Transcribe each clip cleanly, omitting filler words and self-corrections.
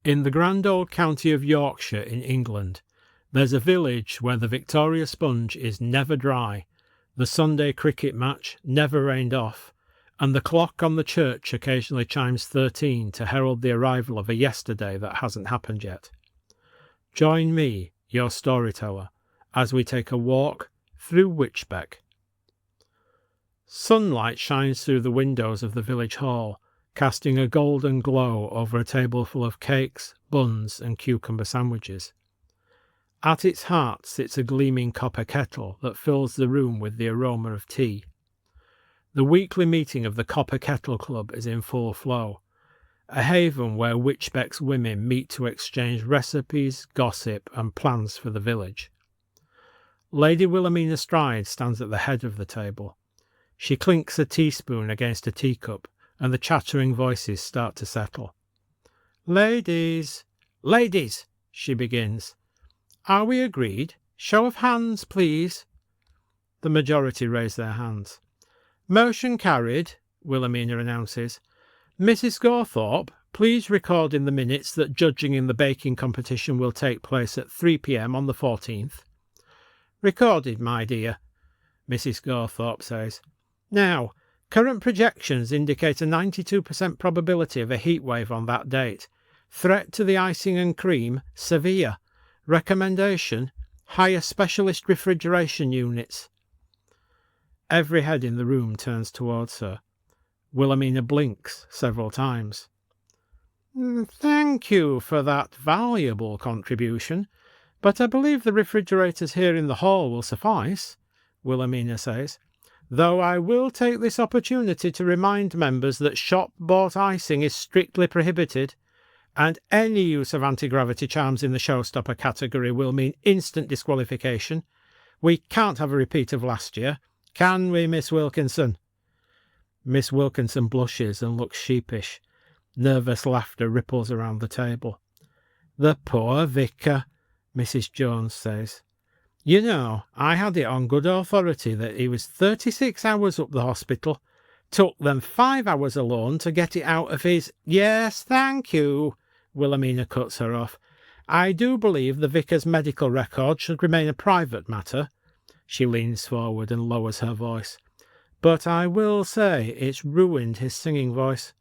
In the grand old county of Yorkshire in England, there's a village where the Victoria sponge is never dry, the Sunday cricket match never rained off, and the clock on the church occasionally chimes 13 to herald the arrival of a yesterday that hasn't happened yet. Join me, your storyteller, as we take a walk through Wychbeck. Sunlight shines through the windows of the village hall, casting a golden glow over a table full of cakes, buns, and cucumber sandwiches. At its heart sits a gleaming copper kettle that fills the room with the aroma of tea. The weekly meeting of the Copper Kettle Club is in full flow, a haven where Wychbeck's women meet to exchange recipes, gossip, and plans for the village. Lady Wilhelmina Stride stands at the head of the table. She clinks a teaspoon against a teacup, and the chattering voices start to settle. Ladies, she begins. Are we agreed? Show of hands, please. The majority raise their hands. Motion carried, Wilhelmina announces. Mrs. Gawthorpe, please record in the minutes that judging in the baking competition will take place at 3 p.m. on the 14th. Recorded, my dear, Mrs. Gawthorpe says. Now, current projections indicate a 92% probability of a heatwave on that date. Threat to the icing and cream, severe. Recommendation, hire specialist refrigeration units. Every head in the room turns towards her. Wilhelmina blinks several times. Thank you for that valuable contribution, but I believe the refrigerators here in the hall will suffice, Wilhelmina says, though I will take this opportunity to remind members that shop-bought icing is strictly prohibited, and any use of anti-gravity charms in the showstopper category will mean instant disqualification. We can't have a repeat of last year, can we, Miss Wilkinson? Miss Wilkinson blushes and looks sheepish. Nervous laughter ripples around the table. The poor vicar, Mrs. Jones says. You know, I had it on good authority that he was 36 hours up the hospital. Took them 5 hours alone to get it out of his... Yes, thank you, Wilhelmina cuts her off. I do believe the vicar's medical record should remain a private matter. She leans forward and lowers her voice. But I will say it's ruined his singing voice.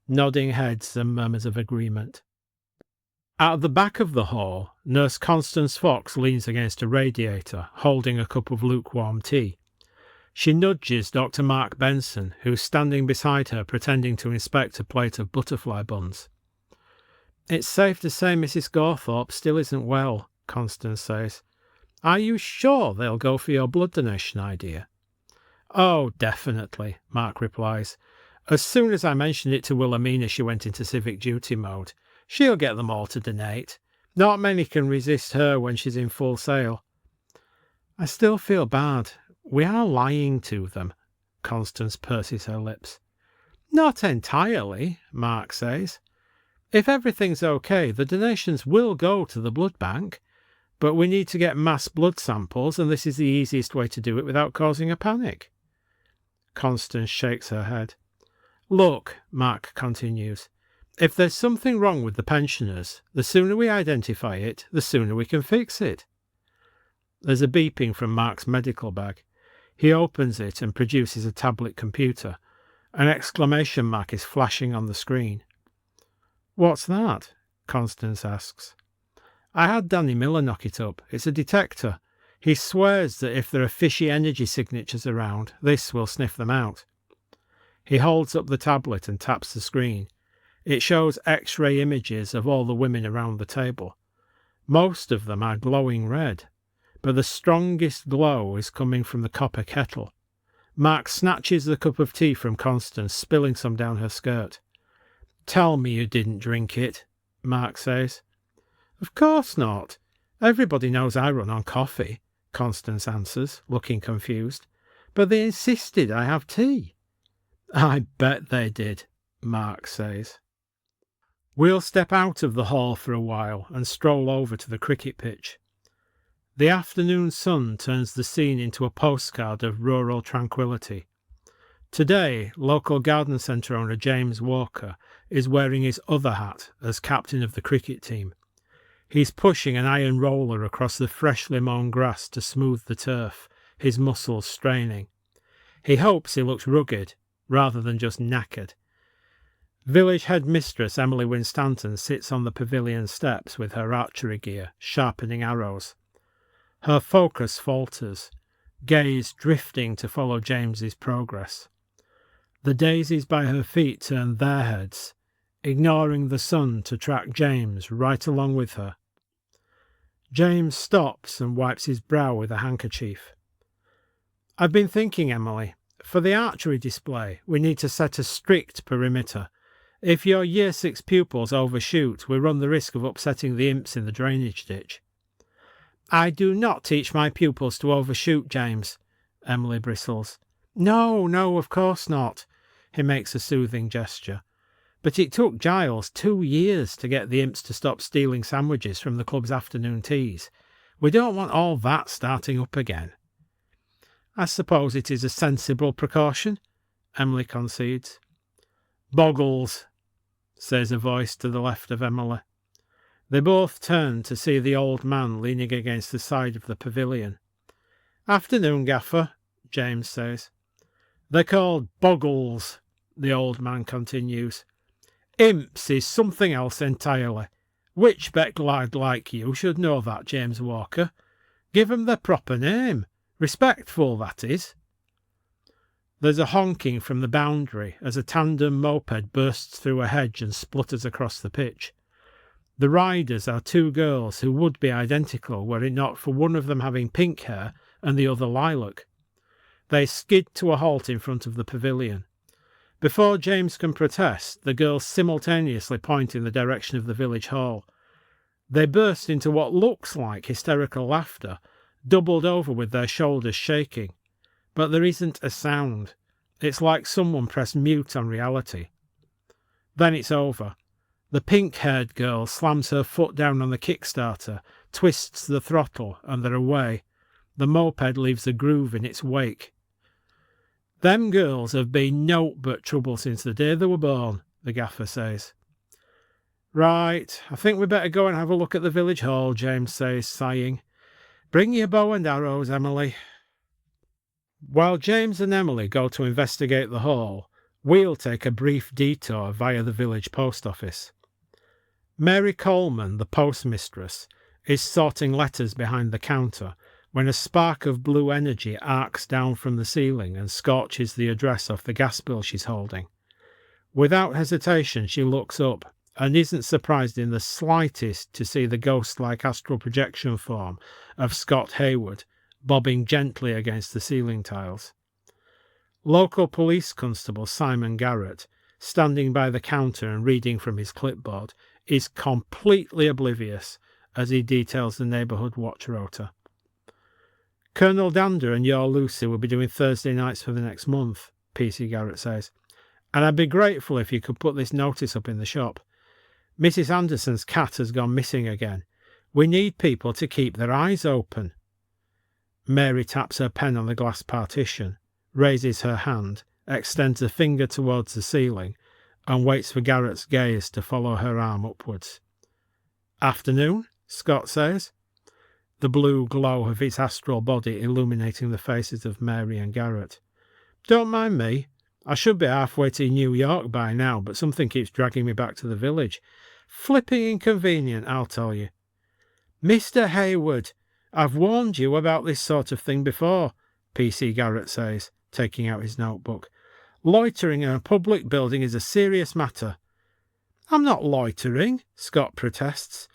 Nodding heads and murmurs of agreement. At the back of the hall, Nurse Constance Fox leans against a radiator, holding a cup of lukewarm tea. She nudges Dr. Mark Benson, who's standing beside her pretending to inspect a plate of butterfly buns. It's safe to say Mrs. Gawthorpe still isn't well, Constance says. Are you sure they'll go for your blood donation idea? Oh, definitely, Mark replies. As soon as I mentioned it to Wilhelmina, she went into civic duty mode. She'll get them all to donate. Not many can resist her when she's in full sail. I still feel bad. We are lying to them. Constance purses her lips. Not entirely, Mark says. If everything's okay, the donations will go to the blood bank. But we need to get mass blood samples, and this is the easiest way to do it without causing a panic. Constance shakes her head. Look, Mark continues, if there's something wrong with the pensioners, the sooner we identify it, the sooner we can fix it. There's a beeping from Mark's medical bag. He opens it and produces a tablet computer. An exclamation mark is flashing on the screen. What's that? Constance asks. I had Danny Miller knock it up. It's a detector. He swears that if there are fishy energy signatures around, this will sniff them out. He holds up the tablet and taps the screen. It shows X-ray images of all the women around the table. Most of them are glowing red, but the strongest glow is coming from the copper kettle. Mark snatches the cup of tea from Constance, spilling some down her skirt. Tell me you didn't drink it, Mark says. Of course not. Everybody knows I run on coffee, Constance answers, looking confused. But they insisted I have tea. I bet they did, Mark says. We'll step out of the hall for a while and stroll over to the cricket pitch. The afternoon sun turns the scene into a postcard of rural tranquillity. Today, local garden centre owner James Walker is wearing his other hat as captain of the cricket team. He's pushing an iron roller across the freshly mown grass to smooth the turf, his muscles straining. He hopes he looks rugged, rather than just knackered. Village headmistress Emily Winstanton sits on the pavilion steps with her archery gear, sharpening arrows. Her focus falters, gaze drifting to follow James's progress. The daisies by her feet turn their heads, ignoring the sun to track James right along with her. James stops and wipes his brow with a handkerchief. I've been thinking, Emily, for the archery display, we need to set a strict perimeter. If your Year 6 pupils overshoot, we run the risk of upsetting the imps in the drainage ditch. I do not teach my pupils to overshoot, James, Emily bristles. No, of course not. He makes a soothing gesture. But it took Giles 2 years to get the imps to stop stealing sandwiches from the club's afternoon teas. We don't want all that starting up again. I suppose it is a sensible precaution, Emily concedes. Boggles, says a voice to the left of Emily. They both turn to see the old man leaning against the side of the pavilion. Afternoon, Gaffer, James says. They're called boggles, the old man continues. Imps is something else entirely. Wychbeck lad like you should know that, James Walker. Give 'em their proper name. Respectful, that is. There's a honking from the boundary as a tandem moped bursts through a hedge and splutters across the pitch. The riders are 2 girls who would be identical were it not for one of them having pink hair and the other lilac. They skid to a halt in front of the pavilion. Before James can protest, the girls simultaneously point in the direction of the village hall. They burst into what looks like hysterical laughter, doubled over with their shoulders shaking. But there isn't a sound. It's like someone pressed mute on reality. Then it's over. The pink-haired girl slams her foot down on the kickstarter, twists the throttle, and they're away. The moped leaves a groove in its wake. Them girls have been naught but trouble since the day they were born, the gaffer says. Right, I think we better go and have a look at the village hall, James says, sighing. Bring your bow and arrows, Emily. While James and Emily go to investigate the hall, we'll take a brief detour via the village post office. Mary Coleman, the postmistress, is sorting letters behind the counter when a spark of blue energy arcs down from the ceiling and scorches the address off the gas bill she's holding. Without hesitation, she looks up and isn't surprised in the slightest to see the ghost-like astral projection form of Scott Hayward bobbing gently against the ceiling tiles. Local police constable Simon Garrett, standing by the counter and reading from his clipboard, is completely oblivious as he details the neighbourhood watch rota. Colonel Dander and your Lucy will be doing Thursday nights for the next month, PC Garrett says, and I'd be grateful if you could put this notice up in the shop. Mrs. Anderson's cat has gone missing again. We need people to keep their eyes open. Mary taps her pen on the glass partition, raises her hand, extends a finger towards the ceiling, and waits for Garrett's gaze to follow her arm upwards. Afternoon, Scott says, the blue glow of his astral body illuminating the faces of Mary and Garrett. Don't mind me. I should be halfway to New York by now, but something keeps dragging me back to the village. Flipping inconvenient, I'll tell you. Mr. Hayward, I've warned you about this sort of thing before, PC Garrett says, taking out his notebook. Loitering in a public building is a serious matter. I'm not loitering, Scott protests.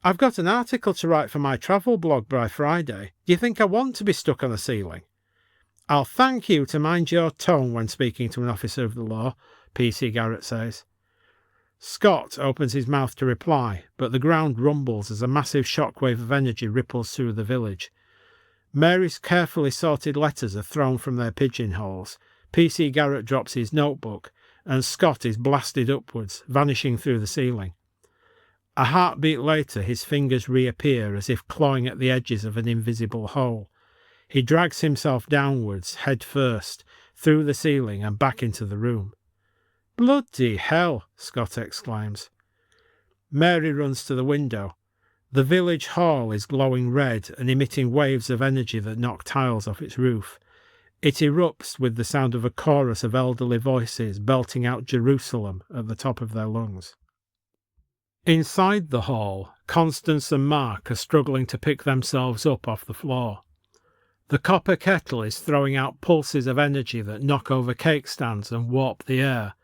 I've got an article to write for my travel blog by Friday. Do you think I want to be stuck on a ceiling? I'll thank you to mind your tone when speaking to an officer of the law, PC Garrett says. Scott opens his mouth to reply, but the ground rumbles as a massive shockwave of energy ripples through the village. Mary's carefully sorted letters are thrown from their pigeonholes. PC Garrett drops his notebook, and Scott is blasted upwards, vanishing through the ceiling. A heartbeat later, his fingers reappear as if clawing at the edges of an invisible hole. He drags himself downwards, head first, through the ceiling and back into the room. "Bloody hell!" Scott exclaims. Mary runs to the window. The village hall is glowing red and emitting waves of energy that knock tiles off its roof. It erupts with the sound of a chorus of elderly voices belting out Jerusalem at the top of their lungs. Inside the hall, Constance and Mark are struggling to pick themselves up off the floor. The copper kettle is throwing out pulses of energy that knock over cake stands and warp the air,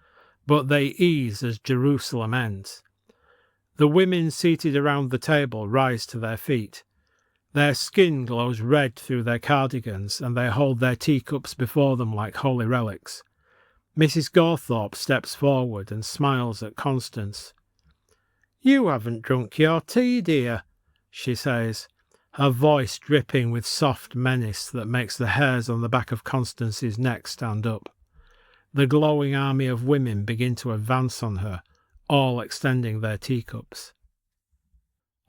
but they ease as Jerusalem ends. The women seated around the table rise to their feet. Their skin glows red through their cardigans, and they hold their teacups before them like holy relics. Mrs. Gawthorpe steps forward and smiles at Constance. "You haven't drunk your tea, dear," she says, her voice dripping with soft menace that makes the hairs on the back of Constance's neck stand up. The glowing army of women begin to advance on her, all extending their teacups.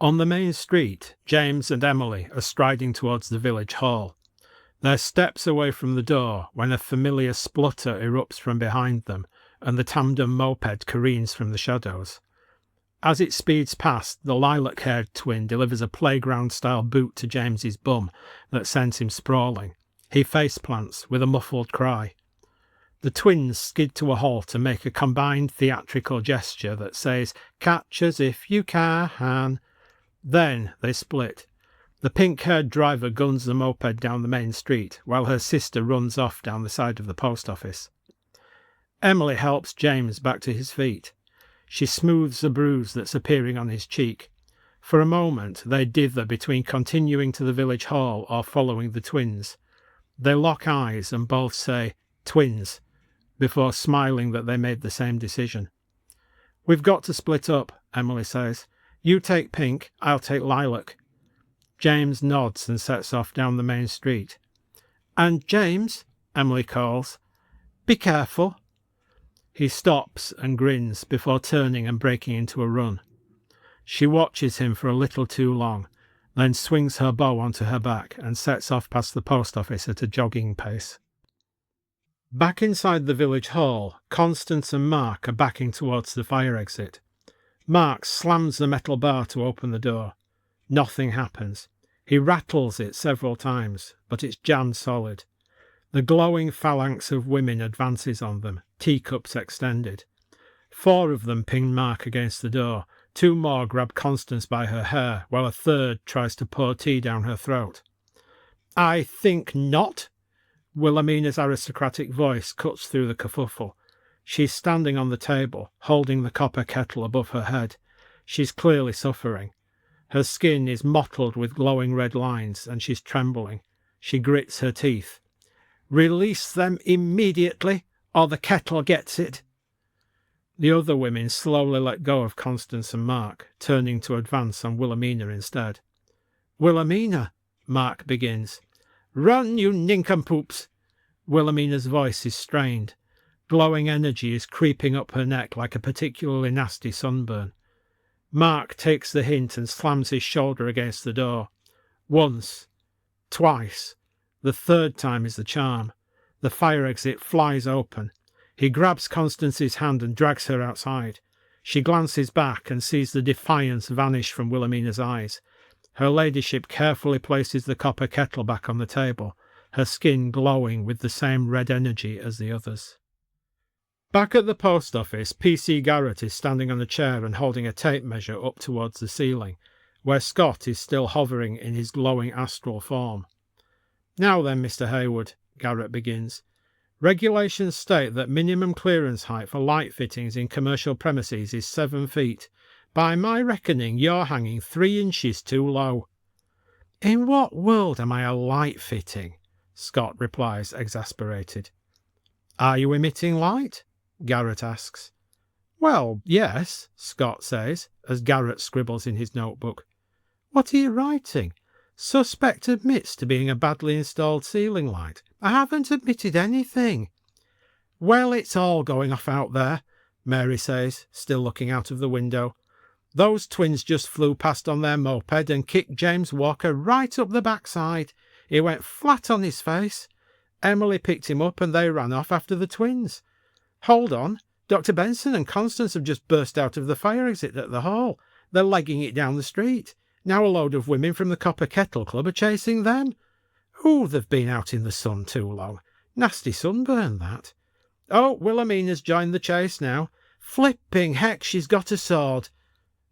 On the main street, James and Emily are striding towards the village hall. They're steps away from the door when a familiar splutter erupts from behind them and the tandem moped careens from the shadows. As it speeds past, the lilac-haired twin delivers a playground-style boot to James's bum that sends him sprawling. He faceplants with a muffled cry. The twins skid to a halt and make a combined theatrical gesture that says, "Catch us if you can." Then they split. The pink-haired driver guns the moped down the main street, while her sister runs off down the side of the post office. Emily helps James back to his feet. She smooths a bruise that's appearing on his cheek. For a moment, they dither between continuing to the village hall or following the twins. They lock eyes and both say, "Twins," before smiling that they made the same decision. "We've got to split up," Emily says. "You take pink, I'll take lilac." James nods and sets off down the main street. "And James," Emily calls, "be careful." He stops and grins before turning and breaking into a run. She watches him for a little too long, then swings her bow onto her back and sets off past the post office at a jogging pace. Back inside the village hall, Constance and Mark are backing towards the fire exit. Mark slams the metal bar to open the door. Nothing happens. He rattles it several times, but it's jammed solid. The glowing phalanx of women advances on them, teacups extended. 4 of them pin Mark against the door. 2 more grab Constance by her hair, while a third tries to pour tea down her throat. "I think not." Wilhelmina's aristocratic voice cuts through the kerfuffle. She's standing on the table, holding the copper kettle above her head. She's clearly suffering. Her skin is mottled with glowing red lines, and she's trembling. She grits her teeth. "Release them immediately, or the kettle gets it." The other women slowly let go of Constance and Mark, turning to advance on Wilhelmina instead. "Wilhelmina," Mark begins. "Run, you nincompoops!" Wilhelmina's voice is strained. Glowing energy is creeping up her neck like a particularly nasty sunburn. Mark takes the hint and slams his shoulder against the door. Once. Twice. The third time is the charm. The fire exit flies open. He grabs Constance's hand and drags her outside. She glances back and sees the defiance vanish from Wilhelmina's eyes. Her ladyship carefully places the copper kettle back on the table, her skin glowing with the same red energy as the others. Back at the post office, PC Garrett is standing on a chair and holding a tape measure up towards the ceiling, where Scott is still hovering in his glowing astral form. "Now then, Mr. Hayward," Garrett begins. "Regulations state that minimum clearance height for light fittings in commercial premises is 7 feet. By my reckoning, you're hanging 3 inches too low." "In what world am I a light fitting?" Scott replies, exasperated. "Are you emitting light?" Garrett asks. "Well, yes," Scott says, as Garrett scribbles in his notebook. "What are you writing? Suspect admits to being a badly installed ceiling light. I haven't admitted anything." "Well, it's all going off out there," Mary says, still looking out of the window. "Those twins just flew past on their moped and kicked James Walker right up the backside. He went flat on his face. Emily picked him up and they ran off after the twins. Hold on, Dr. Benson and Constance have just burst out of the fire exit at the hall. They're legging it down the street. Now a load of women from the Copper Kettle Club are chasing them. Oh, they've been out in the sun too long. Nasty sunburn, that. Oh, Wilhelmina's joined the chase now. Flipping heck, she's got a sword.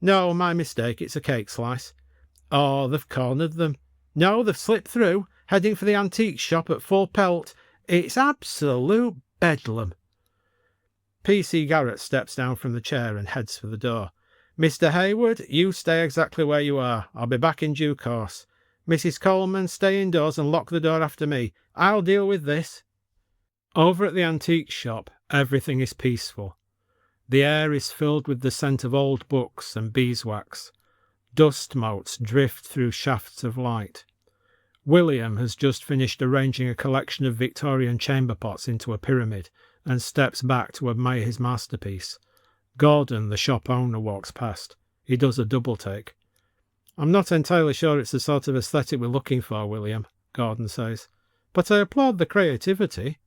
No, my mistake, it's a cake slice. Oh, they've cornered them. No, they've slipped through, heading for the antique shop at full pelt. It's absolute bedlam. PC Garrett steps down from the chair and heads for the door. Mr. Hayward, you stay exactly where you are. I'll be back in due course. Mrs. Coleman, stay indoors and lock the door after me. I'll deal with this. Over at the antique shop, everything is peaceful. The air is filled with the scent of old books and beeswax. Dust motes drift through shafts of light. William has just finished arranging a collection of Victorian chamber pots into a pyramid and steps back to admire his masterpiece. Gordon, the shop owner, walks past. He does a double take. I'm not entirely sure it's the sort of aesthetic we're looking for, William, Gordon says, but I applaud the creativity.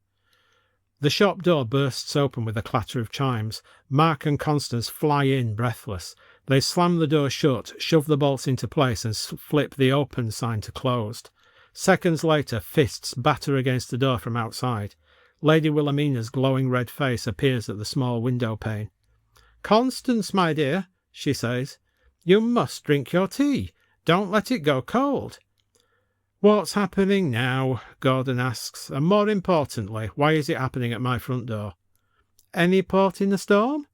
The shop door bursts open with a clatter of chimes. Mark and Constance fly in, breathless. They slam the door shut, shove the bolts into place and flip the open sign to closed. Seconds later, fists batter against the door from outside. Lady Wilhelmina's glowing red face appears at the small window pane. Constance, my dear, she says, you must drink your tea. Don't let it go cold. What's happening now? Gordon asks, and more importantly, why is it happening at my front door? Any port in the storm?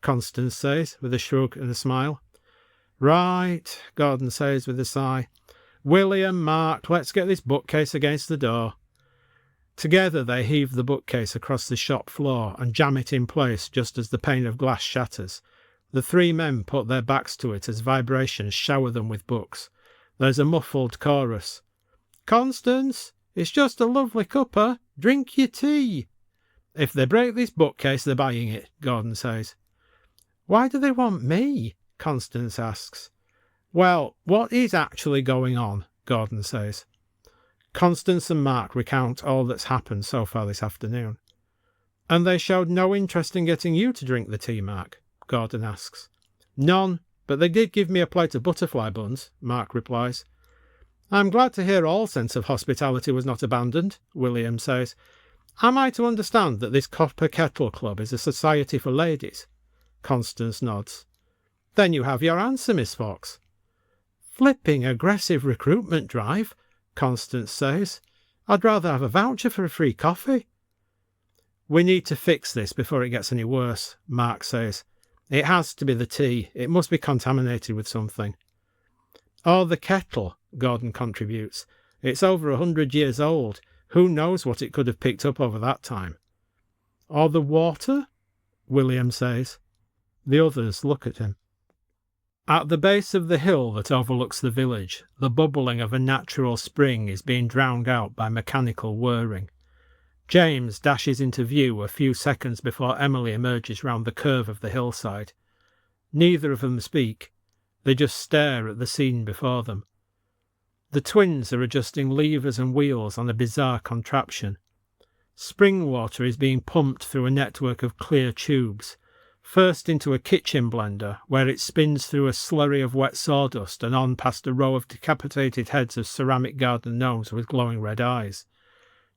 Constance says, with a shrug and a smile. Right, Gordon says with a sigh. William, Mark, let's get this bookcase against the door. Together they heave the bookcase across the shop floor and jam it in place just as the pane of glass shatters. The three men put their backs to it as vibrations shower them with books. There's a muffled chorus. Constance, it's just a lovely cuppa. Drink your tea. If they break this bookcase, they're buying it, Gordon says. Why do they want me? Constance asks. Well, what is actually going on? Gordon says. Constance and Mark recount all that's happened so far this afternoon. And they showed no interest in getting you to drink the tea, Mark? Gordon asks. None, but they did give me a plate of butterfly buns, Mark replies. I'm glad to hear all sense of hospitality was not abandoned, William says. Am I to understand that this Copper Kettle Club is a society for ladies? Constance nods. Then you have your answer, Miss Fox. Flipping aggressive recruitment drive, Constance says. I'd rather have a voucher for a free coffee. We need to fix this before it gets any worse, Mark says. It has to be the tea. It must be contaminated with something. Or the kettle, Gordon contributes. It's over 100 years old. Who knows what it could have picked up over that time? Or the water? William says. The others look at him. At the base of the hill that overlooks the village, the bubbling of a natural spring is being drowned out by mechanical whirring. James dashes into view a few seconds before Emily emerges round the curve of the hillside. Neither of them speak. They just stare at the scene before them. The twins are adjusting levers and wheels on a bizarre contraption. Spring water is being pumped through a network of clear tubes, first into a kitchen blender, where it spins through a slurry of wet sawdust and on past a row of decapitated heads of ceramic garden gnomes with glowing red eyes.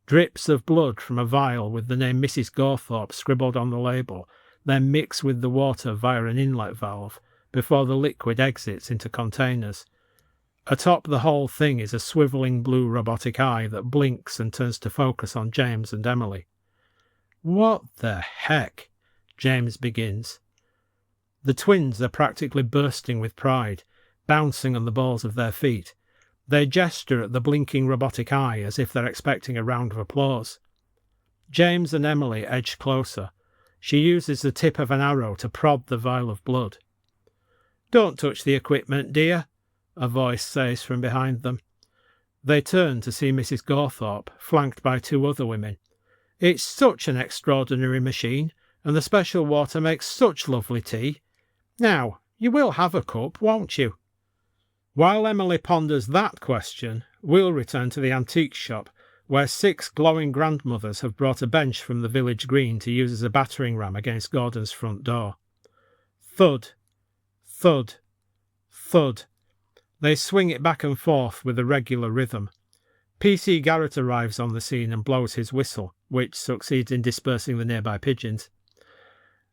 Drips of blood from a vial with the name Mrs. Gawthorpe scribbled on the label, then mix with the water via an inlet valve, before the liquid exits into containers. Atop the whole thing is a swivelling blue robotic eye that blinks and turns to focus on James and Emily. What the heck? James begins. The twins are practically bursting with pride, bouncing on the balls of their feet. They gesture at the blinking robotic eye as if they're expecting a round of applause. James and Emily edge closer. She uses the tip of an arrow to prod the vial of blood. Don't touch the equipment, dear, a voice says from behind them. They turn to see Mrs. Gawthorpe, flanked by two other women. It's such an extraordinary machine, and the special water makes such lovely tea. Now, you will have a cup, won't you? While Emily ponders that question, we'll return to the antique shop, where 6 glowing grandmothers have brought a bench from the village green to use as a battering ram against Gordon's front door. Thud, thud, thud. They swing it back and forth with a regular rhythm. PC Garrett arrives on the scene and blows his whistle, which succeeds in dispersing the nearby pigeons.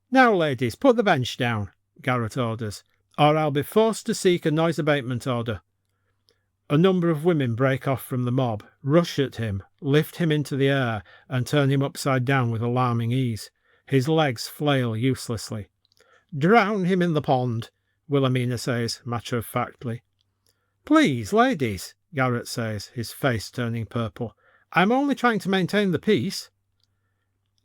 "Now, ladies, put the bench down," Garrett orders, "or I'll be forced to seek a noise abatement order." A number of women break off from the mob, rush at him, lift him into the air, and turn him upside down with alarming ease. His legs flail uselessly. "Drown him in the pond," Wilhelmina says, matter-of-factly. "Please, ladies," Garrett says, his face turning purple. "I'm only trying to maintain the peace."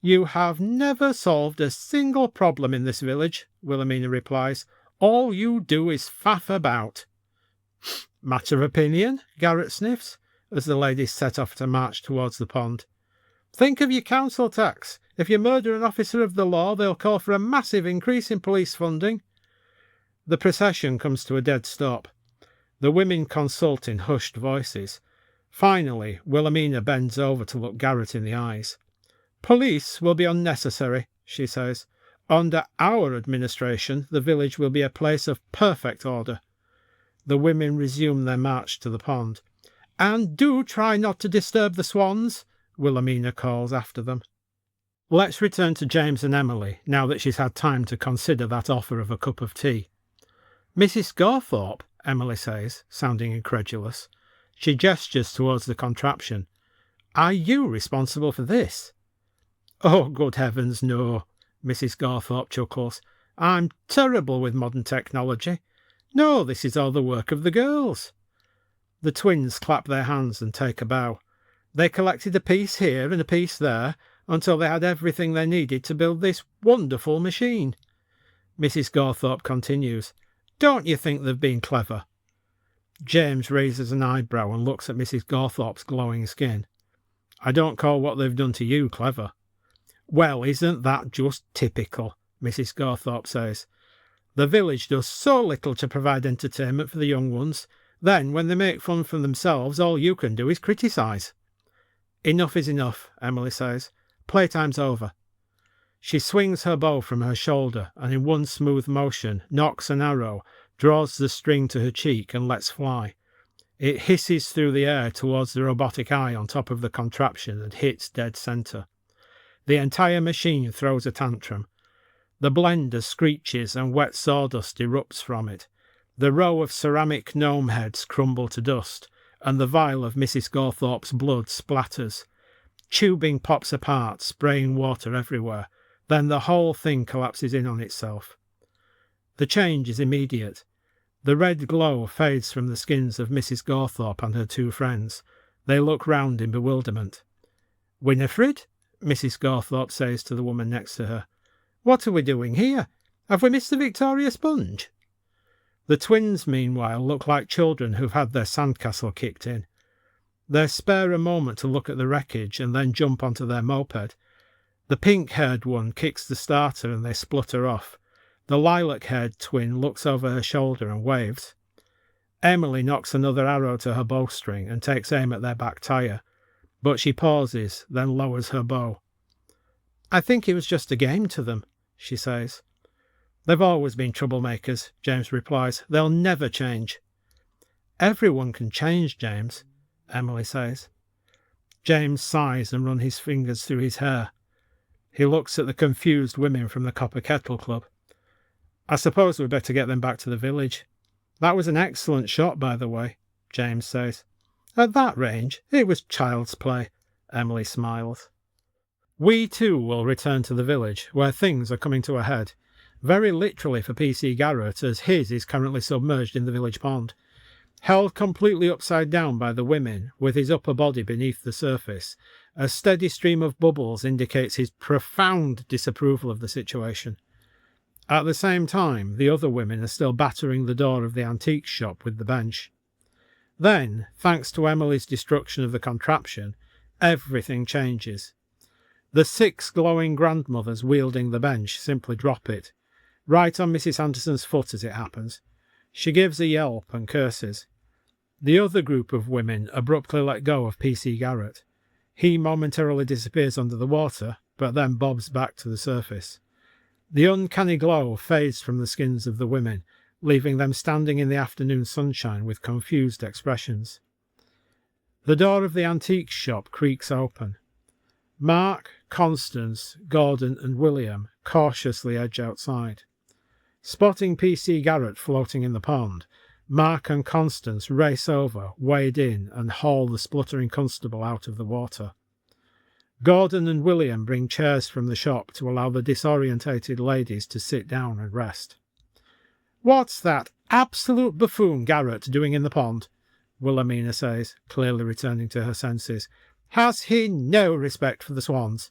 "You have never solved a single problem in this village," Wilhelmina replies. "All you do is faff about." "Matter of opinion," Garrett sniffs, as the ladies set off to march towards the pond. "Think of your council tax. If you murder an officer of the law, they'll call for a massive increase in police funding." The procession comes to a dead stop. The women consult in hushed voices. Finally, Wilhelmina bends over to look Garrett in the eyes. "Police will be unnecessary," she says. "Under our administration, the village will be a place of perfect order." The women resume their march to the pond. "And do try not to disturb the swans," Wilhelmina calls after them. Let's return to James and Emily, now that she's had time to consider that offer of a cup of tea. "Mrs. Garthorpe," Emily says, sounding incredulous. She gestures towards the contraption. "Are you responsible for this?" "Oh, good heavens, no," Mrs. Garthorpe chuckles. "I'm terrible with modern technology. No, this is all the work of the girls." The twins clap their hands and take a bow. They collected a piece here and a piece there until they had everything they needed to build this wonderful machine. Mrs. Garthorpe continues, "Don't you think they've been clever?" James raises an eyebrow and looks at Mrs. Garthorpe's glowing skin. "I don't call what they've done to you clever." "Well, isn't that just typical?" Mrs. Garthorpe says. "The village does so little to provide entertainment for the young ones. Then, when they make fun for themselves, all you can do is criticise." "Enough is enough," Emily says. "Playtime's over." She swings her bow from her shoulder and in one smooth motion knocks an arrow, draws the string to her cheek and lets fly. It hisses through the air towards the robotic eye on top of the contraption and hits dead centre. The entire machine throws a tantrum. The blender screeches and wet sawdust erupts from it. The row of ceramic gnome heads crumble to dust, and the vial of Mrs. Garthorpe's blood splatters. Tubing pops apart, spraying water everywhere. Then the whole thing collapses in on itself. The change is immediate. The red glow fades from the skins of Mrs. Garthorpe and her 2 friends. They look round in bewilderment. "Winifred?" Mrs. Garthorpe says to the woman next to her. "What are we doing here? Have we missed the Victoria Sponge?" The twins, meanwhile, look like children who've had their sandcastle kicked in. They spare a moment to look at the wreckage and then jump onto their moped. The pink-haired one kicks the starter and they splutter off. The lilac-haired twin looks over her shoulder and waves. Emily knocks another arrow to her bowstring and takes aim at their back tyre, but she pauses, then lowers her bow. "I think it was just a game to them," she says. "They've always been troublemakers," James replies. "They'll never change." "Everyone can change, James," Emily says. James sighs and runs his fingers through his hair. He looks at the confused women from the Copper Kettle Club. "I suppose we'd better get them back to the village." "That was an excellent shot, by the way," James says. "At that range, it was child's play," Emily smiles. We too will return to the village, where things are coming to a head. Very literally for PC Garrett, as his is currently submerged in the village pond. Held completely upside down by the women, with his upper body beneath the surface, a steady stream of bubbles indicates his profound disapproval of the situation. At the same time, the other women are still battering the door of the antique shop with the bench. Then, thanks to Emily's destruction of the contraption, everything changes. The 6 glowing grandmothers wielding the bench simply drop it, right on Mrs. Anderson's foot as it happens. She gives a yelp and curses. The other group of women abruptly let go of PC Garrett. He momentarily disappears under the water, but then bobs back to the surface. The uncanny glow fades from the skins of the women, leaving them standing in the afternoon sunshine with confused expressions. The door of the antique shop creaks open. Mark, Constance, Gordon and William cautiously edge outside. Spotting PC Garrett floating in the pond, Mark and Constance race over, wade in and haul the spluttering constable out of the water. Gordon and William bring chairs from the shop to allow the disorientated ladies to sit down and rest. "What's that absolute buffoon Garrett doing in the pond?" Wilhelmina says, clearly returning to her senses. "Has he no respect for the swans?"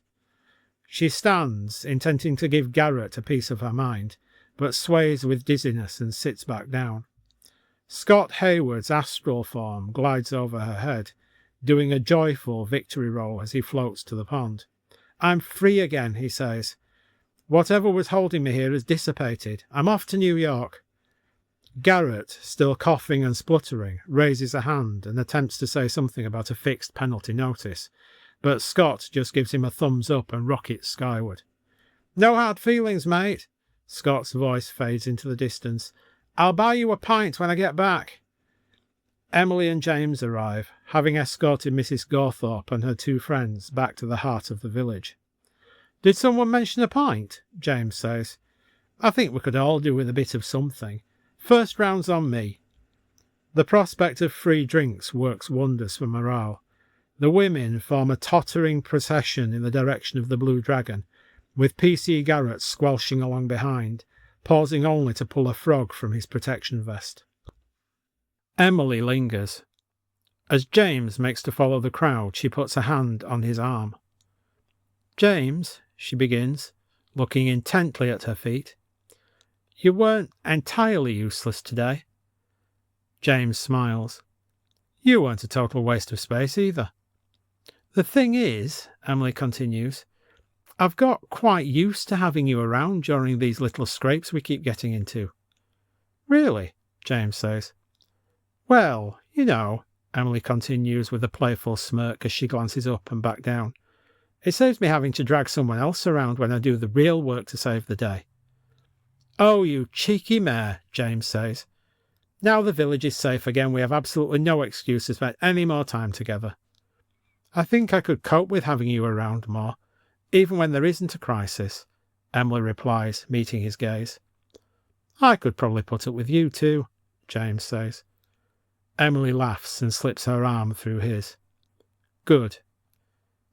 She stands, intending to give Garrett a piece of her mind, but sways with dizziness and sits back down. Scott Hayward's astral form glides over her head, doing a joyful victory roll as he floats to the pond. "I'm free again," he says. "Whatever was holding me here has dissipated. I'm off to New York." Garrett, still coughing and spluttering, raises a hand and attempts to say something about a fixed penalty notice, but Scott just gives him a thumbs up and rockets skyward. "No hard feelings, mate." Scott's voice fades into the distance. "I'll buy you a pint when I get back." Emily and James arrive, having escorted Mrs. Gawthorpe and her two friends back to the heart of the village. "Did someone mention a pint?" James says. "I think we could all do with a bit of something. First round's on me." The prospect of free drinks works wonders for morale. The women form a tottering procession in the direction of the Blue Dragon, with PC Garrett squelching along behind, pausing only to pull a frog from his protection vest. Emily lingers. As James makes to follow the crowd, she puts a hand on his arm. "James," she begins, looking intently at her feet, "you weren't entirely useless today." James smiles. "You weren't a total waste of space either." "The thing is," Emily continues, "I've got quite used to having you around during these little scrapes we keep getting into." "Really?" James says. "Well, you know," Emily continues with a playful smirk as she glances up and back down, "it saves me having to drag someone else around when I do the real work to save the day." "Oh, you cheeky mare," James says. "Now the village is safe again, we have absolutely no excuse to spend any more time together. I think I could cope with having you around more, even when there isn't a crisis," Emily replies, meeting his gaze. "I could probably put up with you too," James says. Emily laughs and slips her arm through his. "Good.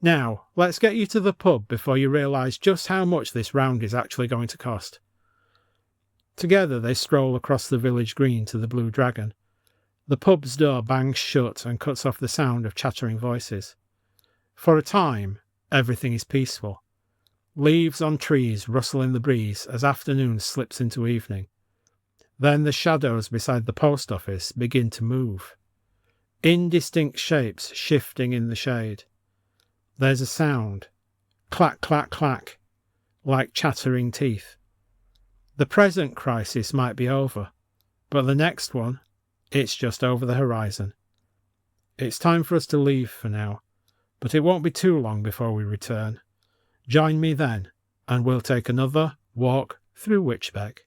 Now, let's get you to the pub before you realise just how much this round is actually going to cost." Together they stroll across the village green to the Blue Dragon. The pub's door bangs shut and cuts off the sound of chattering voices. For a time, everything is peaceful. Leaves on trees rustle in the breeze as afternoon slips into evening. Then the shadows beside the post office begin to move. Indistinct shapes shifting in the shade. There's a sound. Clack, clack, clack. Like chattering teeth. The present crisis might be over, but the next one, it's just over the horizon. It's time for us to leave for now, but it won't be too long before we return. Join me then, and we'll take another walk through Wychbeck.